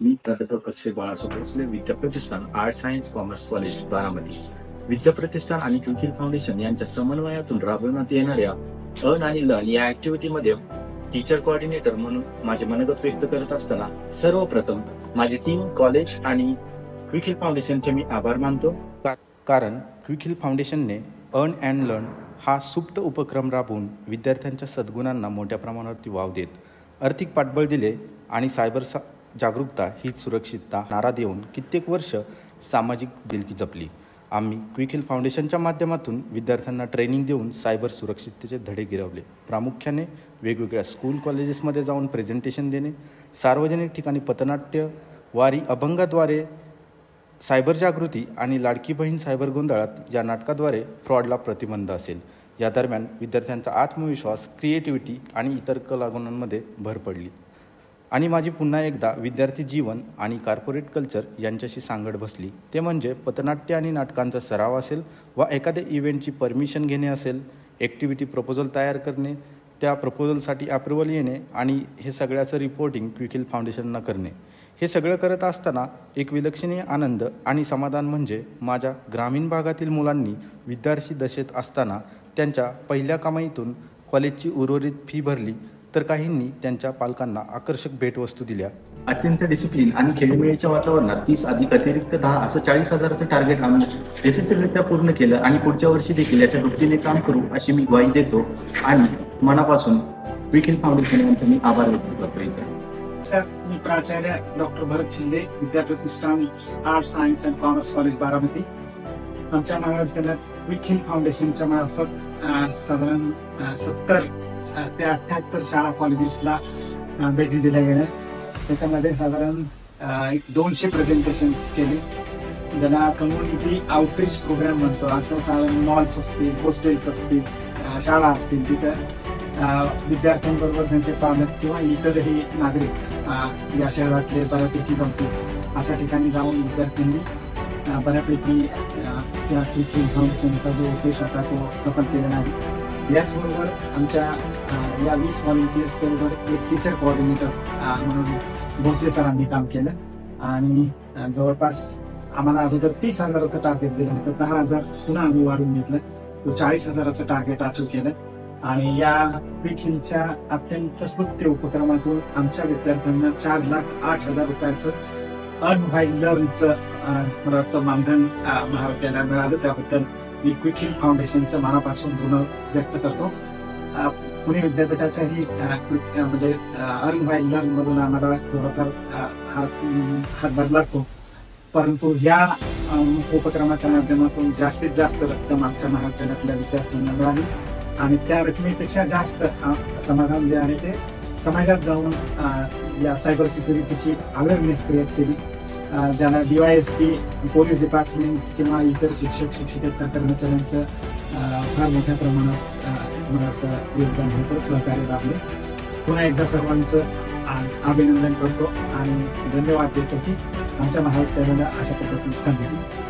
मी प्राध्यापक Akshay Balasaheb Bhosale, Vidyapratishthan art science commerce college Baramati. Vidyapratishthan आणि Quick Heal foundation यांच्या समन्वयातून राबवण्यात येणाऱ्या अर्न आणि लर्न या ऍक्टिव्हिटीमध्ये टीचर कोऑर्डिनेटर म्हणून माझे मनोगत व्यक्त करत असताना सर्वप्रथम माझी टीम, कॉलेज आणि क्विकिल फाउंडेशनचे मी आभार मानतो. कारण क्विकिल फाउंडेशनने अर्न अँड लर्न हा सुप्त उपक्रम राबवून विद्यार्थ्यांच्या सद्गुणांना मोठ्या प्रमाणावरती वाव देत आर्थिक पाठबळ दिले आणि सायबर जागरूकता हीच सुरक्षितता नारा देऊन कित्येक वर्ष सामाजिक दिलकी जपली. आम्ही क्विकिल फाउंडेशनच्या माध्यमातून विद्यार्थ्यांना ट्रेनिंग देऊन सायबर सुरक्षिततेचे धडे गिरवले. प्रामुख्याने वेगवेगळ्या स्कूल कॉलेजेसमध्ये जाऊन प्रेझेंटेशन देणे, सार्वजनिक ठिकाणी पथनाट्य, वारी अभंगाद्वारे सायबर जागृती आणि लाडकी बहीण सायबर गोंधळात या नाटकाद्वारे फ्रॉडला प्रतिबंध असेल. या दरम्यान विद्यार्थ्यांचा आत्मविश्वास, क्रिएटिव्हिटी आणि इतर कलागुणांमध्ये भर पडली आणि माझी पुन्हा एकदा विद्यार्थी जीवन आणि कॉर्पोरेट कल्चर यांच्याशी सांगड बसली. ते म्हणजे पथनाट्य आणि नाटकांचा सराव असेल वा एखाद्या इव्हेंटची परमिशन घेणे असेल, ॲक्टिव्हिटी प्रपोजल तयार करणे, त्या प्रपोजलसाठी अप्रुव्हल येणे आणि हे सगळ्याचं रिपोर्टिंग क्विकिल फाउंडेशनना करणे. हे सगळं करत असताना एक विलक्षणीय आनंद आणि समाधान म्हणजे माझ्या ग्रामीण भागातील मुलांनी विद्यार्थी दशेत असताना त्यांच्या पहिल्या कमाईतून कॉलेजची उर्वरित फी भरली, तर काहींनी त्यांच्या पालकांना आकर्षक भेटवस्तू दिल्या. अत्यंत डिसिप्लिन आणि खेळीमेळीच्या वातावरणात 30 अधिक अतिरिक्त 10 असं 40,000चं टार्गेट आम्ही यशस्वीरित्या पूर्ण केलं आणि पुढच्या वर्षी देखील याच्या दुपटीने काम करू अशी मी ग्वाही देतो आणि मनापासून क्विकिल फाउंडेशन यांचे मी आभार व्यक्त करतो. मी प्राचार्य doctor Bharat Shinde, Vidyapratishthan art science and commerce college Baramati. आमच्या महाविद्यालयात क्विकिल फाउंडेशनच्या मार्फत साधारण 70 ते 78 शाळा कॉलेजेसला भेटी दिल्या गेल्या. त्याच्यामध्ये साधारण 200 प्रेझेंटेशन्स केले. ज्याला कम्युनिटी आउटरीच प्रोग्राम म्हणतो. असं साधारण मॉल्स असतील, हॉस्टेल्स असतील, शाळा असतील, तिथं विद्यार्थ्यांबरोबर त्यांचे पालक किंवा इतरही नागरिक या शहरातले बऱ्यापैकी जमतील अशा ठिकाणी जाऊन विद्यार्थ्यांनी बऱ्यापैकी त्या क्विकिल फाउंडेशनचा जो उद्देश होता तो सफल केलेला आहे. याचबरोबर आमच्या या 20 व्हॉलंटियर्स बरोबर एक टीचर कोऑर्डिनेटर म्हणून भोसले सरांनी काम केलं आणि जवळपास आम्हाला अगोदर 30,000चं टार्गेट दिलं, तर 10,000 पुन्हा आम्ही वाढवून घेतलं, तो 40,000चं टार्गेट अचीव्ह केलं. आणि या क्विकिलच्या अत्यंत स्तुत्य उपक्रमातून आमच्या विद्यार्थ्यांना 4,08,000 रुपयाचं अर्न व्हाईल लर्नचं मानधन महाविद्यालयाला मिळालं. त्याबद्दल मी क्विकिल फाउंडेशनचं मनापासून ऋण व्यक्त करतो. पुणे विद्यापीठाचाही म्हणजे अर्न व्हाईल लर्न मधून आम्हाला थोडाफार हातभार लागतो, परंतु या उपक्रमाच्या माध्यमातून जास्तीत जास्त रक्कम आमच्या महाविद्यालयातल्या विद्यार्थ्यांना मिळाली आणि त्या रकमेपेक्षा जास्त समाधान जे आहे ते समाजात जाऊन या सायबर सिक्युरिटीची अवेअरनेस क्रिएट केली. ज्याला DYSP, पोलीस डिपार्टमेंट किंवा इतर शिक्षक शिक्षिकेतर कर्मचाऱ्यांचं फार मोठ्या प्रमाणात मला योगदान होतं, सहकार्य लाभले. पुन्हा एकदा सर्वांचं अभिनंदन करतो आणि धन्यवाद देतो की आमच्या महाविद्यालयाला अशा पद्धतीची संधी दिली.